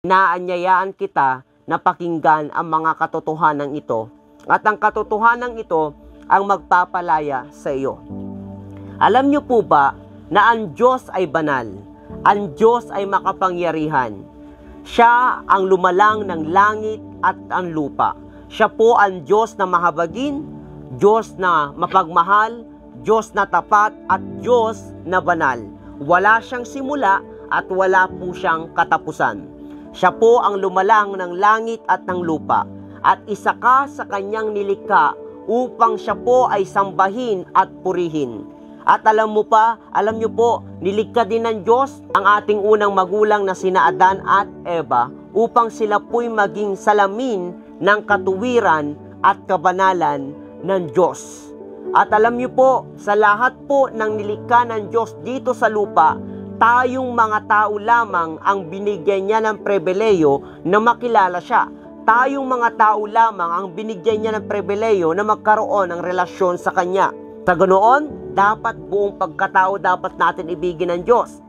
Inaanyayaan kita na pakinggan ang mga katotohanan ito at ang katotohanan ito ang magpapalaya sa iyo. Alam niyo po ba na ang Diyos ay banal? Ang Diyos ay makapangyarihan. Siya ang lumalang ng langit at ang lupa. Siya po ang Diyos na mahabagin, Diyos na mapagmahal, Diyos na tapat at Diyos na banal. Wala siyang simula at wala po siyang katapusan. Siya po ang lumalang ng langit at ng lupa, at isa ka sa kanyang nilikha upang siya po ay sambahin at purihin. At alam niyo po, nilikha din ng Diyos ang ating unang magulang na sina Adan at Eva upang sila po'y maging salamin ng katuwiran at kabanalan ng Diyos. At alam niyo po, sa lahat po ng nilikha ng Diyos dito sa lupa, tayong mga tao lamang ang binigyan niya ng pribileyo na makilala siya. Tayong mga tao lamang ang binigyan niya ng pribileyo na magkaroon ng relasyon sa Kanya. Sa ganoon, dapat buong pagkatao dapat natin ibigin ng Diyos.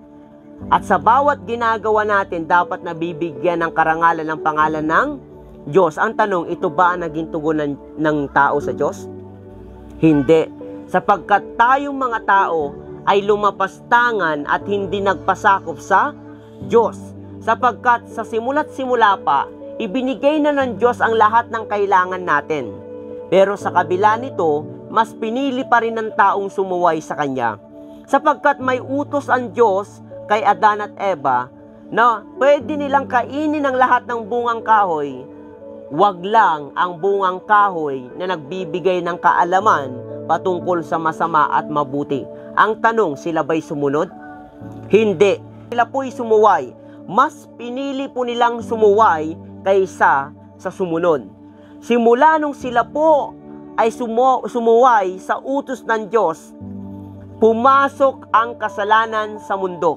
At sa bawat ginagawa natin, dapat nabibigyan ng karangalan ng pangalan ng Diyos. Ang tanong, ito ba ang naging tugon ng tao sa Diyos? Hindi. Sapagkat tayong mga tao ay lumapastangan at hindi nagpasakop sa Diyos. Sapagkat sa simula't simula pa, ibinigay na ng Diyos ang lahat ng kailangan natin. Pero sa kabila nito, mas pinili pa rin ng taong sumuway sa Kanya. Sapagkat may utos ang Diyos kay Adan at Eva na pwede nilang kainin ang lahat ng bungang kahoy, wag lang ang bungang kahoy na nagbibigay ng kaalaman patungkol sa masama at mabuti. Ang tanong, sila ba'y sumunod? Hindi. Sila po'y sumuway. Mas pinili po nilang sumuway kaysa sa sumunod. Simula nung sila po ay sumuway sa utos ng Diyos, pumasok ang kasalanan sa mundo.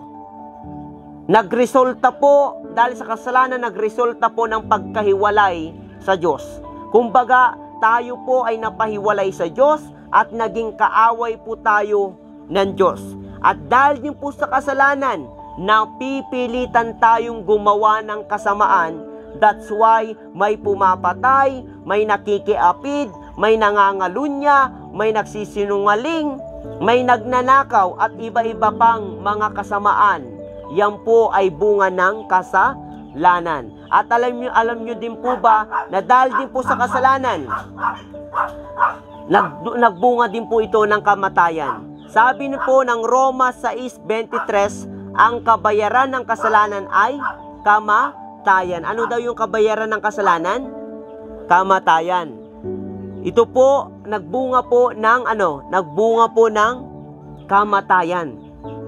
Nagresulta po, dahil sa kasalanan, nagresulta po ng pagkahiwalay sa Diyos. Kumbaga, tayo po ay napahiwalay sa Diyos at naging kaaway po tayo ng Diyos. At dahil din po sa kasalanan, napipilitan tayong gumawa ng kasamaan. That's why may pumapatay, may nakikiapid, may nangangalunya, may nagsisinungaling, may nagnanakaw at iba-iba pang mga kasamaan. Yan po ay bunga ng kasalanan. At alam nyo din po ba na dahil din po sa kasalanan, nagbunga din po ito ng kamatayan. Sabi niyo po ng Roma 6:23, ang kabayaran ng kasalanan ay kamatayan. Ano daw yung kabayaran ng kasalanan? Kamatayan. Ito po, nagbunga po ng kamatayan.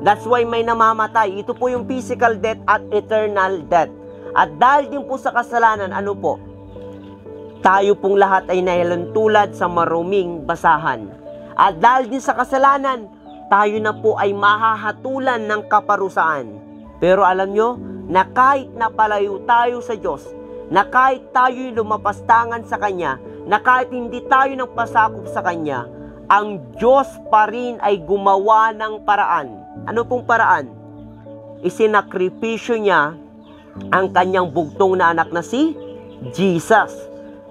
That's why may namamatay. Ito po yung physical death at eternal death. At dahil din po sa kasalanan, tayo pong lahat ay nahalintulad sa maruming basahan. At dahil din sa kasalanan, tayo na po ay mahahatulan ng kaparusahan. Pero alam nyo, na kahit napalayo tayo sa Diyos, na kahit tayo'y lumapastangan sa Kanya, na kahit hindi tayo nagpasakop sa Kanya, ang Diyos pa rin ay gumawa ng paraan. Ano pong paraan? Isinakripisyo niya ang Kanyang bugtong na anak na si Jesus,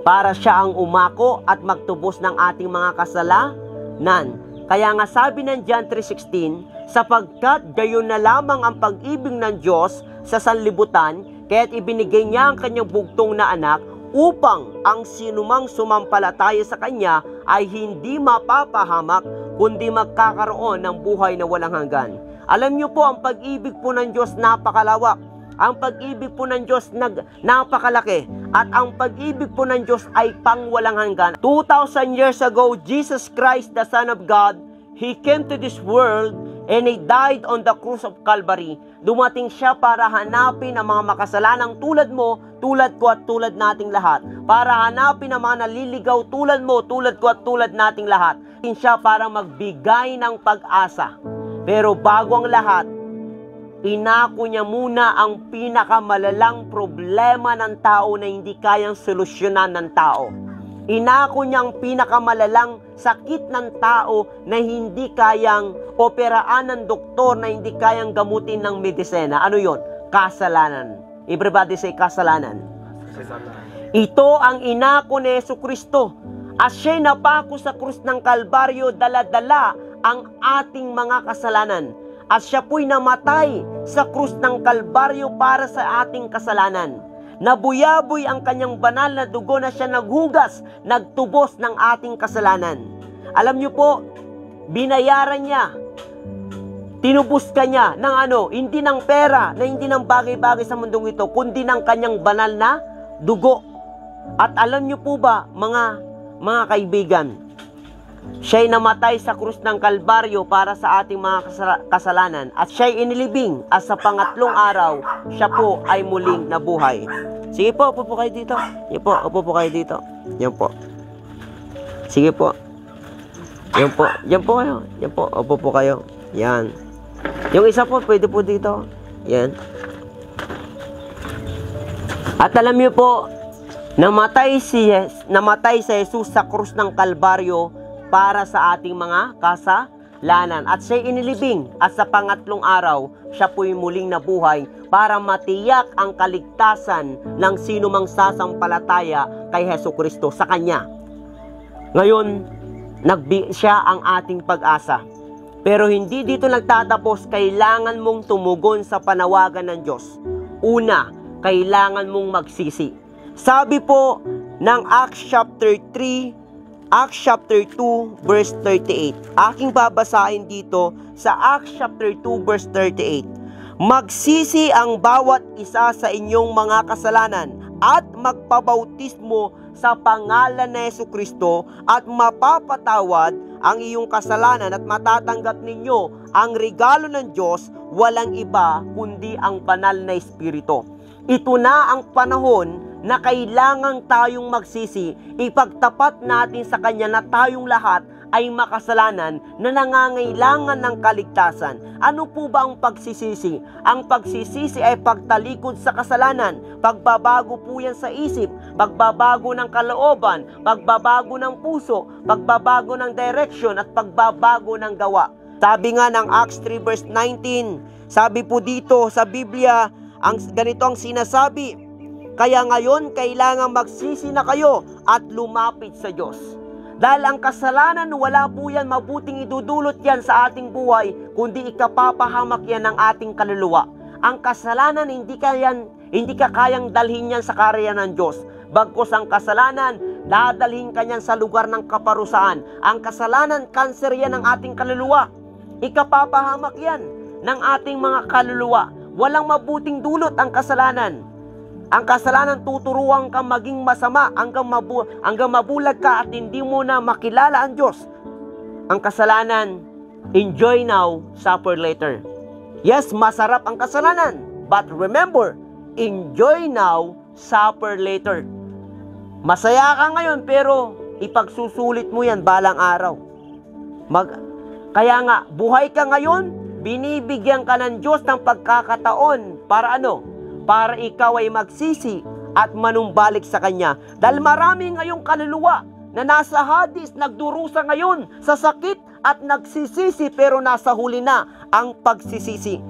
para siya ang umako at magtubos ng ating mga kasalanan. Kaya nga sabi ng John 3:16, sapagkat gayon na lamang ang pag-ibig ng Diyos sa sanlibutan, kaya't ibinigay niya ang Kanyang bugtong na anak upang ang sinumang sumampalataya sa Kanya ay hindi mapapahamak, kundi magkakaroon ng buhay na walang hanggan. Alam niyo po, ang pag-ibig po ng Diyos napakalawak. Ang pag-ibig po ng Diyos napakalaki. At ang pag-ibig po ng Diyos ay pangwalang hanggan. 2,000 years ago, Jesus Christ, the Son of God, He came to this world and He died on the cross of Calvary. Dumating siya para hanapin ang mga makasalanang tulad mo, tulad ko at tulad nating lahat. Para hanapin ang mga naliligaw tulad mo, tulad ko at tulad nating lahat. Siya para magbigay ng pag-asa. Pero bago ang lahat, inako niya muna ang pinakamalalang problema ng tao na hindi kayang solusyonan ng tao. Inako niya ang pinakamalalang sakit ng tao na hindi kayang operaan ng doktor, na hindi kayang gamutin ng medisina. Ano yon? Kasalanan. Everybody say kasalanan. Ito ang inako ni Jesucristo. At siya'y napako sa krus ng Kalbaryo, dala-dala ang ating mga kasalanan. At siya po'y namatay sa krus ng Kalbaryo para sa ating kasalanan. Nabuyaboy ang kanyang banal na dugo na siya naghugas, nagtubos ng ating kasalanan. Alam niyo po, binayaran niya, tinubos ka niya ng hindi ng pera, na hindi ng bagay-bagay sa mundong ito, kundi ng kanyang banal na dugo. At alam niyo po ba, mga kaibigan, siya'y namatay sa krus ng Kalbaryo para sa ating mga kasalanan, at siya'y inilibing, at sa pangatlong araw, siya po ay muling nabuhay. Sige po, upo po kayo dito. Sige po, upo po kayo dito. Yan po. Sige po. Yan po. Yan po kayo. Yan po, upo po kayo. Yan. Yung isa po, pwede po dito. Yan. At alam niyo po, namatay si Jesus sa krus ng Kalbaryo para sa ating mga kasalanan. At siya'y inilibing, at sa pangatlong araw, siya po'y muling nabuhay para matiyak ang kaligtasan ng sino mang sasampalataya kay Jesucristo sa Kanya. Ngayon, siya ang ating pag-asa. Pero hindi dito nagtatapos, kailangan mong tumugon sa panawagan ng Diyos. Una, kailangan mong magsisi. Sabi po ng Acts chapter 3, Acts chapter 2, verse 38. Aking babasahin dito sa Acts chapter 2, verse 38. Magsisi ang bawat isa sa inyong mga kasalanan at magpabautismo sa pangalan ni Jesucristo at mapapatawad ang iyong kasalanan at matatanggap ninyo ang regalo ng Diyos, walang iba kundi ang banal na Espiritu. Ito na ang panahon na kailangan tayong magsisi, ipagtapat natin sa Kanya na tayong lahat ay makasalanan na nangangailangan ng kaligtasan. Ano po ba ang pagsisisi? Ang pagsisisi ay pagtalikod sa kasalanan. Pagbabago po yan sa isip, pagbabago ng kalooban, pagbabago ng puso, pagbabago ng direction at pagbabago ng gawa. Sabi nga ng Acts 3 verse 19, sabi po dito sa Biblia, ganito ang sinasabi, kaya ngayon kailangan magsisi na kayo at lumapit sa Diyos. Dahil ang kasalanan, wala po yan mabuting idudulot yan sa ating buhay, kundi ikapapahamak yan ng ating kaluluwa. Ang kasalanan, hindi ka kayang dalhin yan sa karya ng Diyos. Bagkus ang kasalanan, dadalhin ka yan sa lugar ng kaparusahan. Ang kasalanan, kanser yan ng ating kaluluwa. Ikapapahamak yan ng ating mga kaluluwa. Walang mabuting dulot ang kasalanan. Ang kasalanan, tuturuan kang maging masama hanggang mabulag ka at hindi mo na makilala ang Diyos. Ang kasalanan, enjoy now, suffer later. Yes, masarap ang kasalanan. But remember, enjoy now, suffer later. Masaya ka ngayon pero ipagsusulit mo yan balang araw. Kaya nga, buhay ka ngayon, binibigyan ka ng Diyos ng pagkakataon para para ikaw ay magsisi at manumbalik sa Kanya. Dahil marami ngayong kaluluwa na nasa Hades, nagdurusa ngayon sa sakit at nagsisisi pero nasa huli na ang pagsisisi.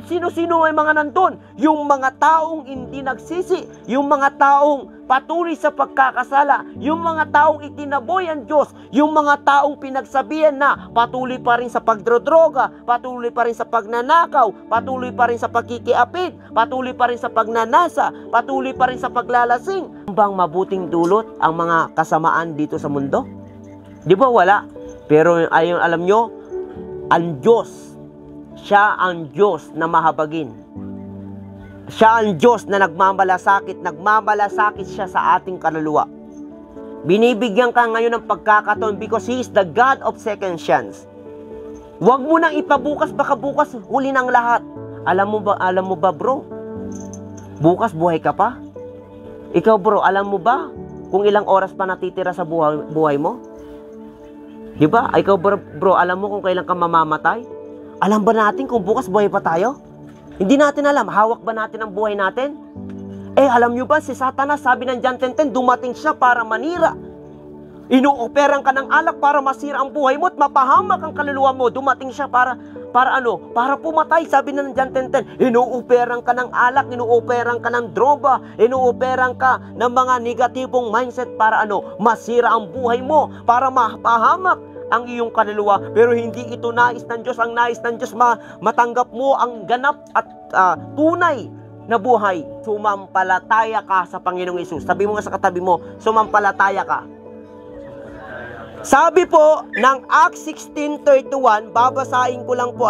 Sino-sino ay mga nandun? Yung mga taong hindi nagsisi, yung mga taong patuloy sa pagkakasala, yung mga taong itinaboy ang Diyos, yung mga taong pinagsabihan na patuloy pa rin sa pagdrodroga, patuloy pa rin sa pagnanakaw, patuloy pa rin sa pagkikiapid, patuloy pa rin sa pagnanasa, patuloy pa rin sa paglalasing. Bang mabuting dulot ang mga kasamaan dito sa mundo? Di ba wala? Pero alam nyo, ang Diyos, siya ang Diyos na mahabagin. Siya ang Diyos na nagmamalasakit siya sa ating kaluluwa. Binibigyan ka ngayon ng pagkakataon because He is the God of second chance. Huwag mo nang ipabukas, baka bukas huli ng lahat. Alam mo ba bro? Bukas buhay ka pa? Ikaw bro, alam mo ba kung ilang oras pa natitira sa buhay mo? Diba? Ikaw bro, alam mo kung kailan ka mamamatay? Alam ba natin kung bukas buhay pa tayo? Hindi natin alam. Hawak ba natin ang buhay natin? Alam nyo ba, si Satanas, sabi ng John 10:10, dumating siya para manira. Inuoperan ka ng alak para masira ang buhay mo at mapahamak ang kaluluwa mo. Dumating siya para Para ano? Para pumatay. Sabi na ng John 10:10, inuoperang ka ng alak, inuoperang ka ng droga, inuoperang ka ng mga negatibong mindset para ano? Masira ang buhay mo, para mapahamak ang iyong kaluluwa. Pero hindi ito nais ng Diyos. Ang nais ng Diyos, matanggap mo ang ganap at tunay na buhay. Sumampalataya ka sa Panginoong Hesus. Sabi mo nga sa katabi mo, sumampalataya ka. Sabi po ng Acts 16:31, babasahin ko lang po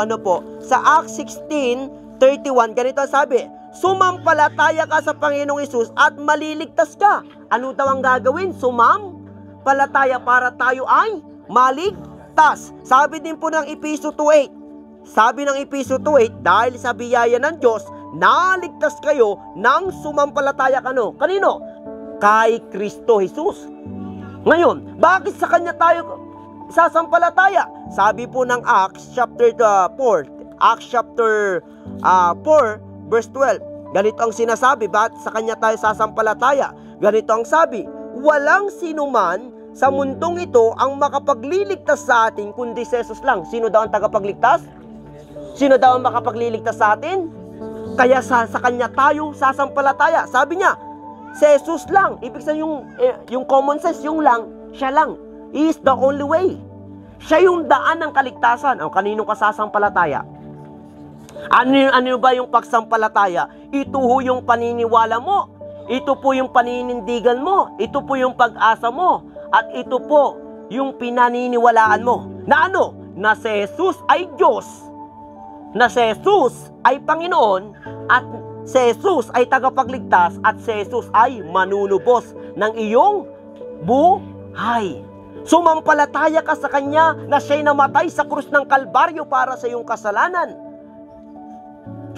sa Acts 16:31, ganito sabi, sumampalataya ka sa Panginoong Hesus at maliligtas ka. Ano daw ang gagawin? Sumampalataya para tayo ay maligtas. Sabi din po ng Efeso 2:8, sabi ng Efeso 2:8, dahil sa biyaya ng Diyos, naligtas kayo nang sumampalataya kanino? Kay Kristo Jesus. Ngayon, bakit sa Kanya tayo sasampalataya? Sabi po ng Acts chapter 4, verse 12. Ganito ang sinasabi, bakit sa Kanya tayo sasampalataya? Ganito ang sabi, walang sinuman sa mundong ito ang makapagliligtas sa atin kundi si Jesus lang. Sino daw ang tagapagligtas? Sino daw ang makapagliligtas sa atin? Kaya sa Kanya tayo sasampalataya. Sabi niya, si Jesus lang. Ibig sabihin yung common sense, yung lang, siya lang. He is the only way. Siya yung daan ng kaligtasan. O, kanino ka sasampalataya? Ano ba yung pagsampalataya? Ito ho yung paniniwala mo. Ito po yung paninindigan mo. Ito po yung pag-asa mo. At ito po yung pinaniniwalaan mo. Na ano? Na si Jesus ay Diyos. Na si Jesus ay Panginoon. At si Jesus ay tagapagligtas at si Jesus ay manunubos ng iyong buhay. Sumampalataya ka sa Kanya na siya'y namatay sa krus ng Kalbaryo para sa iyong kasalanan.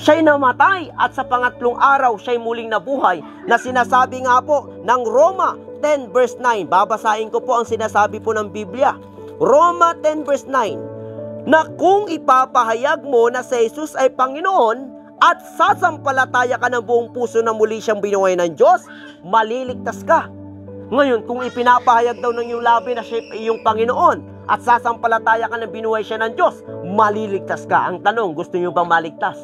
Siya'y namatay at sa pangatlong araw siya'y muling nabuhay, na sinasabi nga po ng Roma 10 verse 9. Babasahin ko po ang sinasabi po ng Biblia. Roma 10 verse 9, na kung ipapahayag mo na si Jesus ay Panginoon at sasampalataya ka ng buong puso na muli siyang binuhay ng Diyos, maliligtas ka. Ngayon, kung ipinapahayag daw ng iyong labi na siya iyong Panginoon at sasampalataya ka na binuhay siya ng Diyos, maliligtas ka. Ang tanong, gusto niyo bang maligtas?